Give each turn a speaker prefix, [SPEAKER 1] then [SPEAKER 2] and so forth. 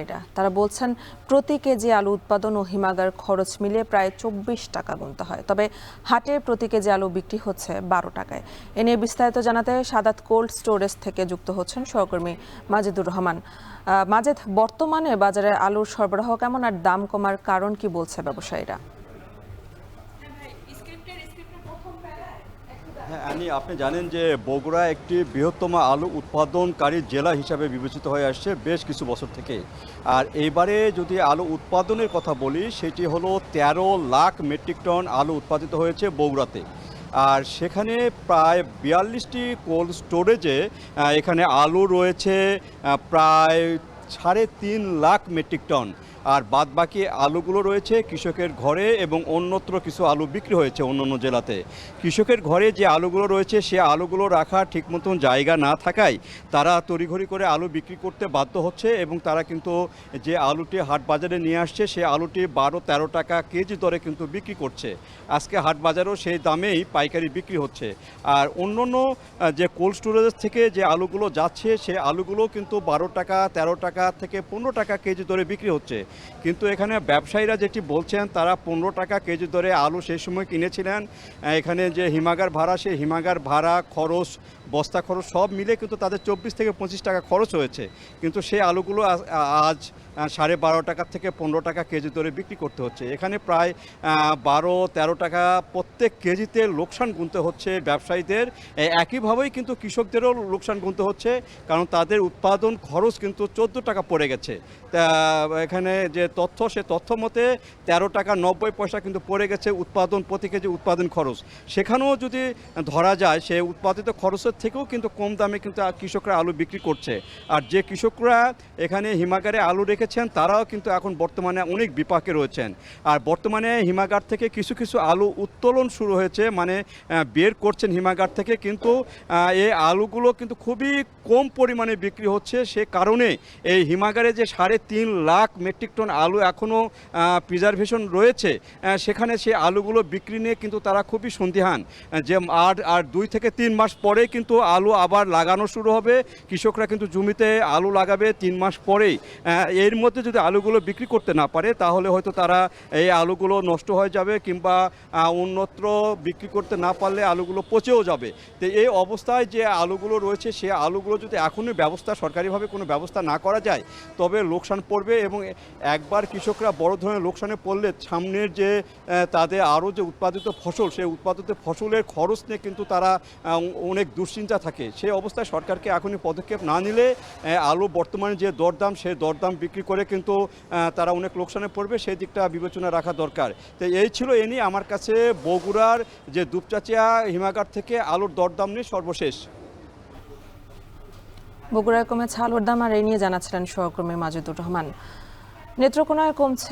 [SPEAKER 1] ব্যবসায়ীরা। তারা বলছেন প্রতি কেজি আলু উৎপাদন ও হিমাগার খরচ মিলিয়ে প্রায় 24 টাকা গুনতে হয়। তবে হাটে প্রতি কেজি আলু বিক্রি হচ্ছে 12 টাকায়। এ নিয়ে বিস্তারিত জানাতে সাদাত কোল্ড স্টোরেজ থেকে যুক্ত হচ্ছেন সহকর্মী মাজেদুর রহমান। মাজেদ, বর্তমানে বাজারে আলুর সরবরাহ কেমন আর দাম কমার কারণ কি বলছে ব্যবসায়ীরা?
[SPEAKER 2] হ্যাঁ আপনি জানেন যে বগুড়া একটি বৃহত্তম আলু উৎপাদনকারী জেলা হিসাবে বিবেচিত হয়ে আসছে বেশ কিছু বছর থেকে। আর এইবারে যদি আলু উৎপাদনের কথা বলি, সেটি হলো 13 লাখ মেট্রিক টন আলু উৎপাদিত হয়েছে বগুড়াতে। আর সেখানে প্রায় 42টি কোল্ড স্টোরেজে এখানে আলু রয়েছে প্রায় 3.5 লাখ মেট্রিক টন। আর বাদবাকি আলুগুলো রয়েছে কৃষকের ঘরে এবং অন্যত্র কিছু আলু বিক্রি হয়েছে অন্য জেলাতে। কৃষকের ঘরে যে আলুগুলো রয়েছে সে আলুগুলো রাখার ঠিক মতন জায়গা না থাকায় তারা তড়িঘড়ি করে আলু বিক্রি করতে বাধ্য হচ্ছে এবং তারা কিন্তু যে আলুটি হাট বাজারে নিয়ে আসছে সে আলুটি 12-13 টাকা কেজি দরে কিন্তু বিক্রি করছে। আজকে হাট বাজারেও সেই দামেই পাইকারি বিক্রি হচ্ছে। আর অন্য যে কোল্ড স্টোরেজ থেকে যে আলুগুলো যাচ্ছে সে আলুগুলো কিন্তু 12 টাকা 13 টাকা থেকে 15 টাকা কেজি দরে বিক্রি হচ্ছে। কিন্তু এখানে ব্যবসায়ীরা যেটি বলছেন, তারা 15 টাকা কেজি দরে আলু সেই সময় কিনেছিলেন। এখানে যে হিমাগার ভাড়া, সেই হিমাগার ভাড়া খরচ, বস্তা খরচ সব মিলে কিন্তু তাদের 24 থেকে 25 টাকা খরচ হয়েছে। কিন্তু সেই আলুগুলো আজ 12.5 টাকা থেকে 15 টাকা কেজি দরে বিক্রি করতে হচ্ছে। এখানে প্রায় 12-13 টাকা প্রত্যেক কেজিতে লোকসান গুনতে হচ্ছে ব্যবসায়ীদের। একইভাবেই কিন্তু কৃষকদেরও লোকসান গুনতে হচ্ছে, কারণ তাদের উৎপাদন খরচ কিন্তু 14 টাকা পড়ে গেছে। তা এখানে যে তথ্য, সে তথ্য মতে 13 টাকা 90 পয়সা কিন্তু পড়ে গেছে উৎপাদন, প্রতি কেজি উৎপাদন খরচ। সেখানেও যদি ধরা যায়, সে উৎপাদিত খরচের থেকেও কিন্তু কম দামে কিন্তু কৃষকরা আলু বিক্রি করছে। আর যে কৃষকরা এখানে হিমাগারে আলু রেখেছেন তারাও কিন্তু এখন বর্তমানে অনেক বিপাকে রয়েছেন। আর বর্তমানে হিমাগার থেকে কিছু কিছু আলু উত্তোলন শুরু হয়েছে, মানে বের করছেন হিমাগার থেকে, কিন্তু এই আলুগুলো কিন্তু খুবই কম পরিমাণে বিক্রি হচ্ছে। সে কারণে এই হিমাগারে যে 3.5 লাখ মেট্রিক টন আলু এখনও প্রিজারভেশন রয়েছে, সেখানে সেই আলুগুলো বিক্রি নিয়ে কিন্তু তারা খুবই সন্দিহান যে আর 2 থেকে 3 মাস পরে কিন্তু আলু আবার লাগানো শুরু হবে। কৃষকরা কিন্তু জমিতে আলু লাগাবে 3 মাস পরেই। এর মধ্যে যদি আলুগুলো বিক্রি করতে না পারে, তাহলে হয়তো তারা এই আলুগুলো নষ্ট হয়ে যাবে, কিংবা অন্যত্র বিক্রি করতে না পারলে আলুগুলো পচেও যাবে। তো এই অবস্থায় যে আলুগুলো রয়েছে, সে আলুগুলো যদি এখনই সরকারিভাবে কোনো ব্যবস্থা না করা যায়, তবে লোকসান পড়বে। এবং একবার কৃষকরা বড় ধরনের লোকসানে পড়লে সামনের যে তাদের আরও যে উৎপাদিত ফসল, সেই উৎপাদিত ফসলের খরচ নিয়ে কিন্তু তারা অনেক দুশ্চিন্তা থাকে। সেই অবস্থায় সরকারকে এখনই পদক্ষেপ না নিলে আলু বর্তমানে যে দরদাম, সেই দরদাম বিক্রি করে কিন্তু তারা অনেক লোকসানে পড়বে। সেই দিকটা বিবেচনা রাখা দরকার। তো এই ছিল এ নিয়ে আমার কাছে বগুড়ার যে দুপচাচিয়া হিমাগার থেকে আলুর দরদাম নিয়ে সর্বশেষ।
[SPEAKER 1] বগুড়ায় কমেছে আলুর দাম, আর এই নিয়ে জানাচ্ছিলেন সহকর্মী মাজেদুর রহমান। নেত্রকোনায় কমছে